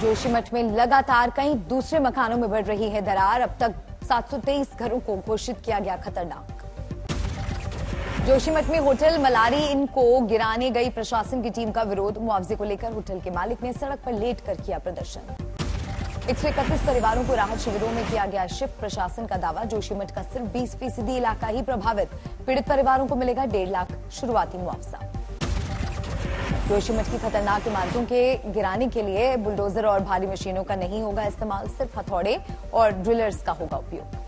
जोशीमठ में लगातार कई दूसरे मकानों में बढ़ रही है दरार। अब तक 723 घरों को घोषित किया गया खतरनाक। जोशीमठ में होटल मलारी इन को गिराने गई प्रशासन की टीम का विरोध। मुआवजे को लेकर होटल के मालिक ने सड़क पर लेट कर किया प्रदर्शन। 131 परिवारों को राहत शिविरों में किया गया शिफ्ट। प्रशासन का दावा, जोशीमठ का सिर्फ 20% इलाका ही प्रभावित। पीड़ित परिवारों को मिलेगा 1.5 लाख शुरुआती मुआवजा। जोशीमठ की खतरनाक इमारतों के गिराने के लिए बुलडोजर और भारी मशीनों का नहीं होगा इस्तेमाल, सिर्फ हथौड़े और ड्रिलर्स का होगा उपयोग।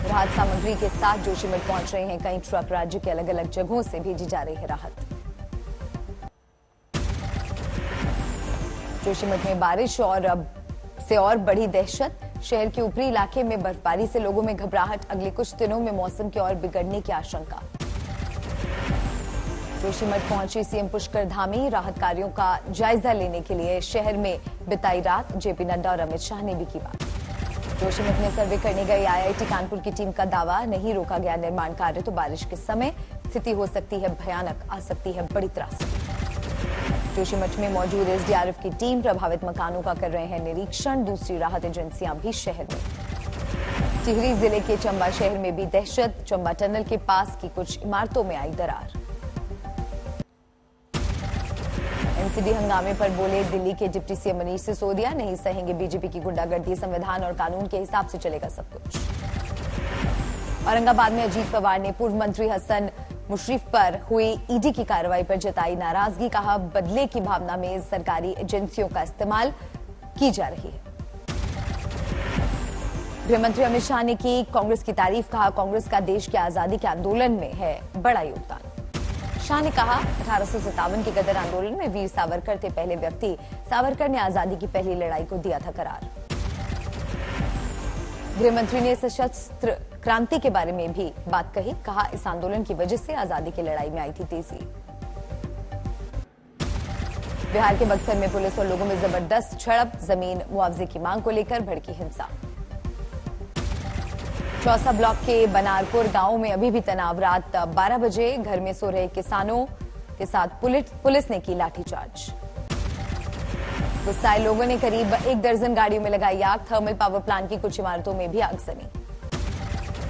राहत सामग्री के साथ जोशीमठ पहुंच रहे हैं कई ट्रक। राज्य के अलग अलग जगहों से भेजी जा रही है राहत। जोशीमठ में बारिश से और बढ़ी दहशत। शहर के ऊपरी इलाके में बर्फबारी से लोगों में घबराहट। अगले कुछ दिनों में मौसम की और बिगड़ने की आशंका। जोशीमठ पहुंची सीएम पुष्कर धामी। राहत कार्यों का जायजा लेने के लिए शहर में बिताई रात। जेपी नड्डा और अमित शाह ने भी की बात। जोशीमठ में सर्वे करने गई आईआईटी कानपुर की टीम का दावा, नहीं रोका गया निर्माण कार्य तो बारिश के समय स्थिति हो सकती है भयानक, आ सकती है बड़ी त्रासदी। जोशीमठ में मौजूद एसडीआरएफ की टीम प्रभावित मकानों का कर रहे हैं निरीक्षण। दूसरी राहत एजेंसियां भी शहर में। टिहरी जिले के चंबा शहर में भी दहशत। चंबा टनल के पास की कुछ इमारतों में आई दरार। एनसीडी हंगामे पर बोले दिल्ली के डिप्टी सीएम मनीष सिसोदिया, नहीं सहेंगे बीजेपी की गुंडागर्दी, संविधान और कानून के हिसाब से चलेगा सब कुछ। औरंगाबाद में अजीत पवार ने पूर्व मंत्री हसन मुशर्रफ पर हुई ईडी की कार्रवाई पर जताई नाराजगी। कहा, बदले की भावना में सरकारी एजेंसियों का इस्तेमाल की जा रही है। गृहमंत्री अमित शाह ने की कांग्रेस की तारीफ। कहा, कांग्रेस का देश की आजादी के आंदोलन में है बड़ा योगदान। शाह ने कहा, 1857 के गदर आंदोलन में वीर सावरकर थे पहले व्यक्ति। सावरकर ने आजादी की पहली लड़ाई को दिया था करार। गृहमंत्री ने सशस्त्र क्रांति के बारे में भी बात कही। कहा, इस आंदोलन की वजह से आजादी की लड़ाई में आई थी तेजी। बिहार के बक्सर में पुलिस और लोगों में जबरदस्त झड़प। जमीन मुआवजे की मांग को लेकर भड़की हिंसा। चौसा ब्लॉक के बनारपुर गांव में अभी भी तनाव। रात 12 बजे घर में सो रहे किसानों के साथ पुलिस ने की लाठीचार्ज। गुस्साए लोगों ने करीब 1 दर्जन गाड़ियों में लगाई आग। थर्मल पावर प्लांट की कुछ इमारतों में भी आगजनी।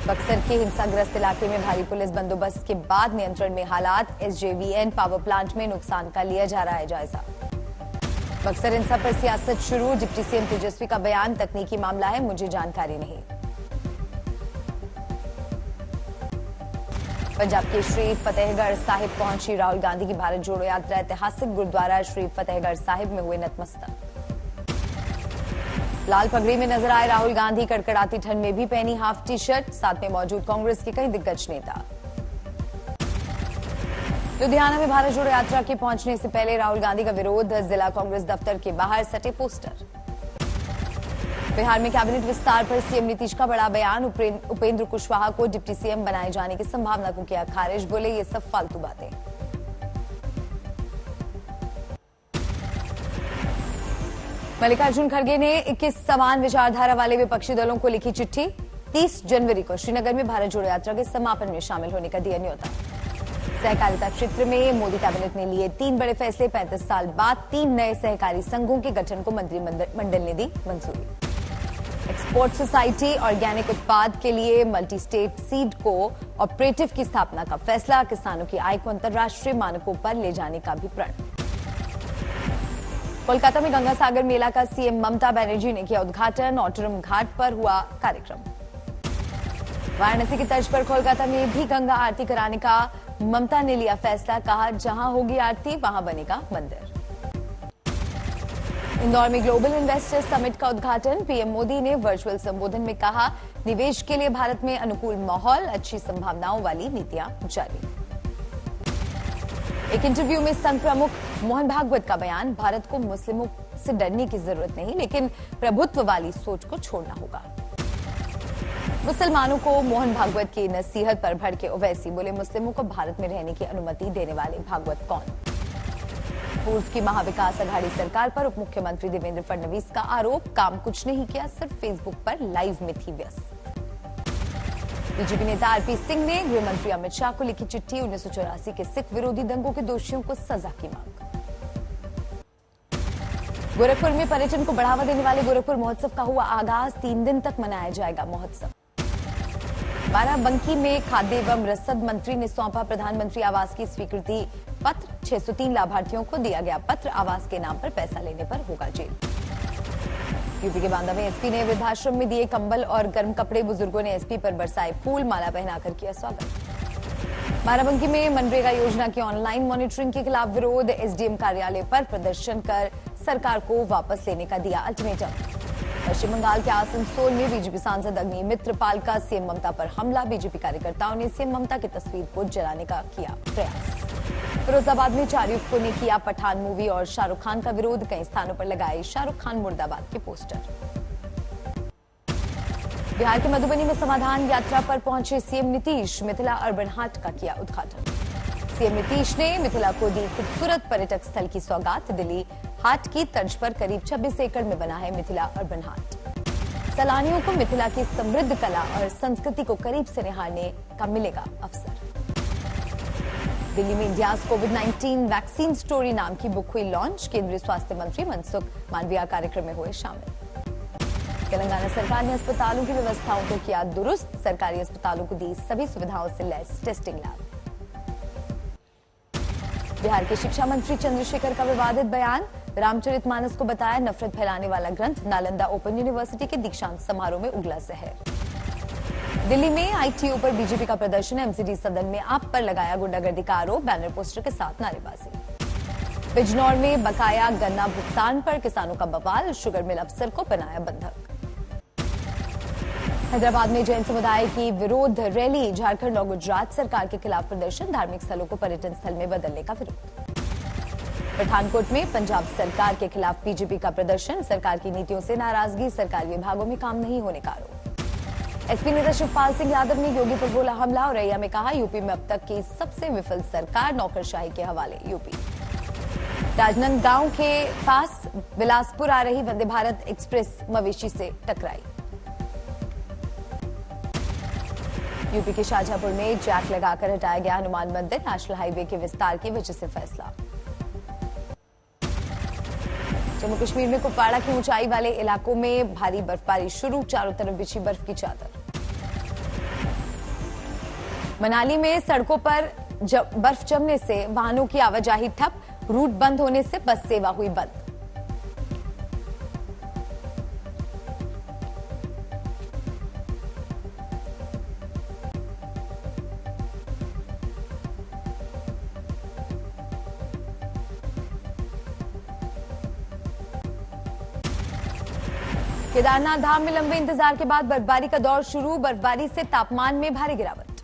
बक्सर के हिंसाग्रस्त इलाके में भारी पुलिस बंदोबस्त के बाद नियंत्रण में हालात। एसजेवीएन पावर प्लांट में नुकसान का लिया जा रहा है जायजा। बक्सर हिंसा पर सियासत शुरू। डिप्टी सीएम तेजस्वी का बयान, तकनीकी मामला है, मुझे जानकारी नहीं। पंजाब के श्री फतेहगढ़ साहिब पहुंची राहुल गांधी की भारत जोड़ो यात्रा। ऐतिहासिक गुरुद्वारा श्री फतेहगढ़ साहिब में हुए नतमस्तक। लाल पगड़ी में नजर आए राहुल गांधी। कड़कड़ाती ठंड में भी पहनी हाफ टी शर्ट। साथ में मौजूद कांग्रेस के कई दिग्गज नेता। लुधियाना में भारत जोड़ो यात्रा के पहुंचने से पहले राहुल गांधी का विरोध। जिला कांग्रेस दफ्तर के बाहर सटे पोस्टर। बिहार में कैबिनेट विस्तार पर सीएम नीतीश का बड़ा बयान। उपेंद्र कुशवाहा को डिप्टी सीएम बनाए जाने की संभावना को किया खारिज। बोले, ये सब फालतू बातें। मल्लिकार्जुन खड़गे ने 21 समान विचारधारा वाले विपक्षी दलों को लिखी चिट्ठी। 30 जनवरी को श्रीनगर में भारत जोड़ो यात्रा के समापन में शामिल होने का दिया न्योता। सहकारिता क्षेत्र में मोदी कैबिनेट ने लिए 3 बड़े फैसले। 35 साल बाद 3 नए सहकारी संघों के गठन को मंत्रिमंडल ने दी मंजूरी। एक्सपोर्ट सोसाइटी ऑर्गेनिक उत्पाद के लिए multi state seed co operative की स्थापना का फैसला। किसानों की आय को अंतर्राष्ट्रीय मानकों पर ले जाने का भी प्रण। कोलकाता में गंगा सागर मेला का सीएम ममता बनर्जी ने किया उद्घाटन। ऑटरम घाट पर हुआ कार्यक्रम। वाराणसी की तर्ज पर कोलकाता में भी गंगा आरती कराने का ममता ने लिया फैसला। कहा, जहां होगी आरती वहां बनेगा मंदिर। इंदौर में ग्लोबल इन्वेस्टर्स समिट का उद्घाटन। पीएम मोदी ने वर्चुअल संबोधन में कहा, निवेश के लिए भारत में अनुकूल माहौल, अच्छी संभावनाओं वाली नीतियां जारी। एक इंटरव्यू में संघ प्रमुख मोहन भागवत का बयान, भारत को मुस्लिमों से डरने की जरूरत नहीं, लेकिन प्रभुत्व वाली सोच को छोड़ना होगा। मुसलमानों को मोहन भागवत की नसीहत पर भड़के ओवैसी। बोले, मुस्लिमों को भारत में रहने की अनुमति देने वाले भागवत कौन? पूर्व की महाविकास अघाड़ी सरकार पर उप मुख्यमंत्री देवेंद्र फडणवीस का आरोप, काम कुछ नहीं किया, सिर्फ फेसबुक पर लाइव में थी व्यस्त। बीजेपी नेता आरपी सिंह ने गृह मंत्री अमित शाह को लिखी चिट्ठी। 1984 के सिख विरोधी दंगों के दोषियों को सजा की मांग। गोरखपुर में पर्यटन को बढ़ावा देने वाले गोरखपुर महोत्सव का हुआ आगाज। 3 दिन तक मनाया जाएगा महोत्सव। बाराबंकी में खाद्य एवं रसद मंत्री ने सौंपा प्रधानमंत्री आवास की स्वीकृति पत्र। 603 लाभार्थियों को दिया गया पत्र। आवास के नाम पर पैसा लेने पर होगा जेल। यूपी के बांदा में एसपी ने वृद्धाश्रम में दिए कंबल और गर्म कपड़े। बुजुर्गों ने एसपी पर बरसाए फूल, माला पहनाकर किया स्वागत। बाराबंकी में मनरेगा योजना की ऑनलाइन मॉनिटरिंग के खिलाफ विरोध। एसडीएम कार्यालय पर प्रदर्शन कर सरकार को वापस लेने का दिया अल्टीमेटम। पश्चिम बंगाल के आसनसोल में बीजेपी सांसद अग्नि मित्रपाल का सीएम ममता पर हमला। बीजेपी कार्यकर्ताओं ने सीएम ममता की तस्वीर को जलाने का किया प्रयास। फिरोजाबाद में 4 युवकों ने किया पठान मूवी और शाहरुख खान का विरोध। कई स्थानों पर लगाए शाहरुख खान मुर्दाबाद के पोस्टर। बिहार के मधुबनी में समाधान यात्रा पर पहुंचे सीएम नीतीश। मिथिला अर्बन हाट का किया उद्घाटन। सीएम नीतीश ने मिथिला को दी खूबसूरत पर्यटक स्थल की सौगात। दिल्ली हाट की तर्ज पर करीब 26 एकड़ में बना है मिथिला अर्बन हाट। सैलानियों को मिथिला की समृद्ध कला और संस्कृति को करीब से निहारने का मिलेगा अवसर। दिल्ली में इंडियाज कोविड-19 वैक्सीन स्टोरी नाम की बुक हुई लॉन्च। केंद्रीय स्वास्थ्य मंत्री मनसुख मांडविया कार्यक्रम में हुए शामिल। तेलंगाना सरकार ने अस्पतालों की व्यवस्थाओं को किया दुरुस्त। सरकारी अस्पतालों को दी सभी सुविधाओं से लैस टेस्टिंग लैब। बिहार के शिक्षा मंत्री चंद्रशेखर का विवादित बयान। रामचरितमानस को बताया नफरत फैलाने वाला ग्रंथ। नालंदा ओपन यूनिवर्सिटी के दीक्षांत समारोह में उगला जहर। दिल्ली में आईटीओ पर बीजेपी का प्रदर्शन। एमसीडी सदन में आप पर लगाया गुंडागर्दी का आरोप। बैनर पोस्टर के साथ नारेबाजी। बिजनौर में बकाया गन्ना भुगतान पर किसानों का बवाल। शुगर मिल अफसर को बनाया बंधक। हैदराबाद में जैन समुदाय की विरोध रैली। झारखंड और गुजरात सरकार के खिलाफ प्रदर्शन। धार्मिक स्थलों को पर्यटन स्थल में बदलने का विरोध। पठानकोट में पंजाब सरकार के खिलाफ बीजेपी का प्रदर्शन। सरकार की नीतियों से नाराजगी। सरकारी विभागों में काम नहीं होने का आरोप। एसपी नेता शिवपाल सिंह यादव ने योगी पर बोला हमला। औरैया में कहा यूपी में अब तक की सबसे विफल सरकार। नौकरशाही के हवाले यूपी। राजनांदगांव के पास बिलासपुर आ रही वंदे भारत एक्सप्रेस मवेशी से टकराई। यूपी के शाहजहांपुर में जैक लगाकर हटाया गया हनुमान मंदिर। नेशनल हाईवे के विस्तार की वजह से फैसला। जम्मू कश्मीर में कुपवाड़ा की ऊंचाई वाले इलाकों में भारी बर्फबारी शुरू। चारों तरफ बिछी बर्फ की चादर। मनाली में सड़कों पर बर्फ जमने से वाहनों की आवाजाही ठप। रूट बंद होने से बस सेवा हुई बंद। केदारनाथ धाम में लंबे इंतजार के बाद बर्फबारी का दौर शुरू। बर्फबारी से तापमान में भारी गिरावट।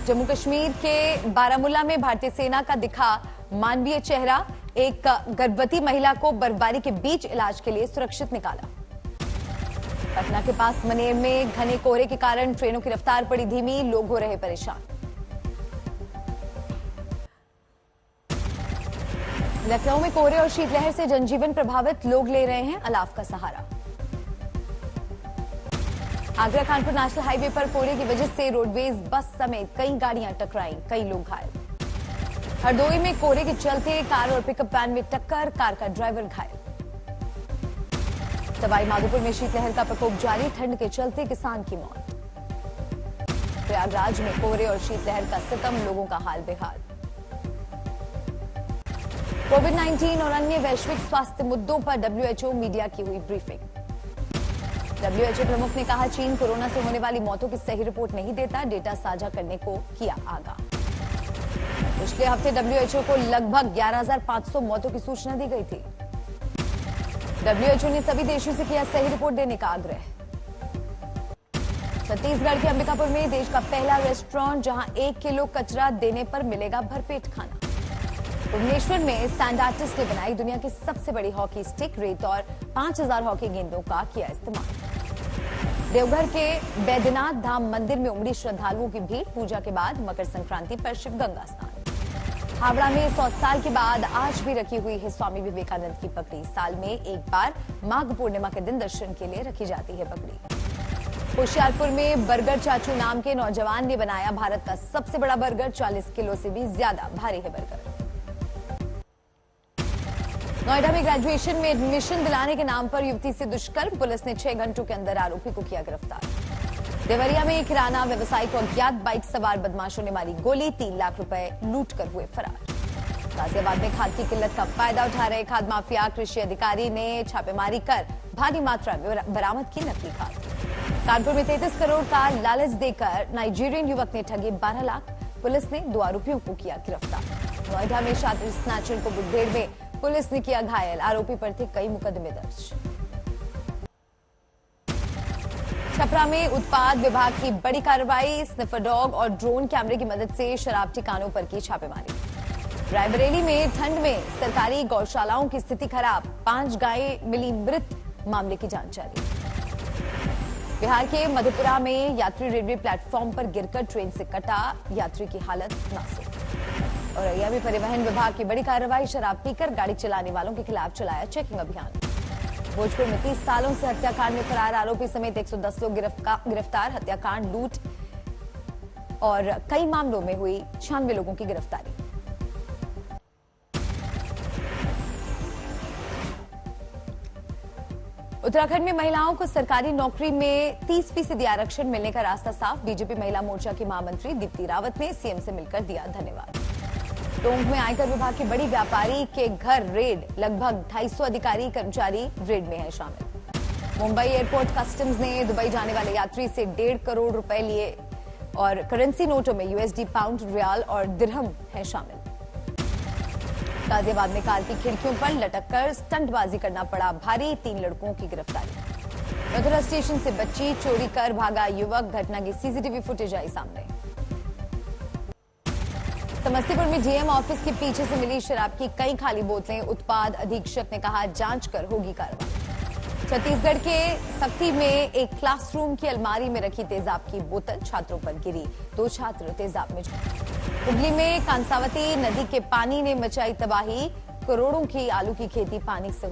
जम्मू कश्मीर के बारामूला में भारतीय सेना का दिखा मानवीय चेहरा। एक गर्भवती महिला को बर्फबारी के बीच इलाज के लिए सुरक्षित निकाला। पटना के पास मनेर में घने कोहरे के कारण ट्रेनों की रफ्तार पड़ी धीमी। लोग हो रहे परेशान। लखनऊ में कोहरे और शीतलहर से जनजीवन प्रभावित। लोग ले रहे हैं अलाव का सहारा। आगरा कानपुर नेशनल हाईवे पर कोहरे की वजह से रोडवेज बस समेत कई गाड़ियां टकराईं। कई लोग घायल। हरदोई में कोहरे के चलते कार और पिकअप वैन में टक्कर। कार का ड्राइवर घायल। सवाई माधोपुर में शीतलहर का प्रकोप जारी। ठंड के चलते किसान की मौत। प्रयागराज में कोहरे और शीतलहर का सितम। लोगों का हाल बेहाल। कोविड-19 और अन्य वैश्विक स्वास्थ्य मुद्दों पर डब्ल्यूएचओ मीडिया की हुई ब्रीफिंग। डब्ल्यूएचओ प्रमुख ने कहा चीन कोरोना से होने वाली मौतों की सही रिपोर्ट नहीं देता। डेटा साझा करने को किया आगाह। पिछले हफ्ते डब्ल्यूएचओ को लगभग 11,500 मौतों की सूचना दी गई थी। डब्ल्यूएचओ ने सभी देशों से किया सही रिपोर्ट देने का आग्रह। छत्तीसगढ़ के अंबिकापुर में देश का पहला रेस्टोरेंट जहां 1 किलो कचरा देने पर मिलेगा भरपेट खाना। भुवनेश्वर में सैंड आर्टिस्ट ने बनाई दुनिया की सबसे बड़ी हॉकी स्टिक। रेत और 5000 हॉकी गेंदों का किया इस्तेमाल। देवघर के बैद्यनाथ धाम मंदिर में उमड़ी श्रद्धालुओं की भीड़। पूजा के बाद मकर संक्रांति पर शिव गंगा स्नान। हावड़ा में 100 साल के बाद आज भी रखी हुई है स्वामी विवेकानंद की पगड़ी। साल में एक बार माघ पूर्णिमा के दिन दर्शन के लिए रखी जाती है पगड़ी। होशियारपुर में बर्गर चाचू नाम के नौजवान ने बनाया भारत का सबसे बड़ा बर्गर। 40 किलो से भी ज्यादा भारी है बर्गर। नोएडा में ग्रेजुएशन में एडमिशन दिलाने के नाम पर युवती से दुष्कर्म, पुलिस ने 6 घंटों के अंदर आरोपी को किया गिरफ्तार। देवरिया में किराना व्यवसायी को अज्ञात बाइक सवार बदमाशों ने मारी गोली, 3 लाख रुपए लूट कर हुए फरार। गाजियाबाद में खाद की किल्लत का फायदा उठा रहे खाद माफिया, कृषि अधिकारी ने छापेमारी कर भारी मात्रा में बरामद की नकली खाद। कानपुर में 33 करोड़ का लालच देकर नाइजीरियन युवक ने ठगे 12 लाख, पुलिस ने 2 आरोपियों को किया गिरफ्तार। नोएडा में छात्र स्नैचर को मुठभेड़ में पुलिस ने किया घायल, आरोपी पर थे कई मुकदमे दर्ज। छपरा में उत्पाद विभाग की बड़ी कार्रवाई, स्निफर डॉग और ड्रोन कैमरे की मदद से शराब ठिकानों पर की छापेमारी। रायबरेली में ठंड में सरकारी गौशालाओं की स्थिति खराब, 5 गायें मिली मृत, मामले की जांच जारी। बिहार के मधेपुरा में यात्री रेलवे प्लेटफॉर्म पर गिरकर ट्रेन से कटा, यात्री की हालत नाजुक। और अररिया में परिवहन विभाग की बड़ी कार्रवाई, शराब पीकर गाड़ी चलाने वालों के खिलाफ चलाया चेकिंग अभियान। भोजपुर में 30 सालों से हत्याकांड में फरार आरोपी समेत 110 लोग गिरफ्तार, हत्याकांड, लूट और कई मामलों में हुई 96 लोगों की गिरफ्तारी। उत्तराखंड में महिलाओं को सरकारी नौकरी में 30% आरक्षण मिलने का रास्ता साफ, बीजेपी महिला मोर्चा की महामंत्री दीप्ति रावत ने सीएम से मिलकर दिया धन्यवाद। टोंक में आयकर विभाग की बड़ी व्यापारी के घर रेड, लगभग 250 अधिकारी कर्मचारी रेड में है शामिल। मुंबई एयरपोर्ट कस्टम्स ने दुबई जाने वाले यात्री से 1.5 करोड़ रुपए लिए और करेंसी नोटों में यूएसडी, पाउंड, रियाल और दिरहम है शामिल। गाजियाबाद में कार की खिड़कियों पर लटककर स्टंटबाजी करना पड़ा भारी, 3 लड़कों की गिरफ्तारी। मथुरा स्टेशन से बच्ची चोरी कर भागा युवक, घटना की सीसीटीवी फुटेज आई सामने। समस्तीपुर में डीएम ऑफिस के पीछे से मिली शराब की कई खाली बोतलें, उत्पाद अधीक्षक ने कहा जांच कर होगी कार्रवाई। छत्तीसगढ़ के सक्ती में एक क्लासरूम की अलमारी में रखी तेजाब की बोतल छात्रों पर गिरी, 2 छात्र तेजाब में हुगली में कांसावती नदी के पानी ने मचाई तबाही, करोड़ों की आलू की खेती पानी से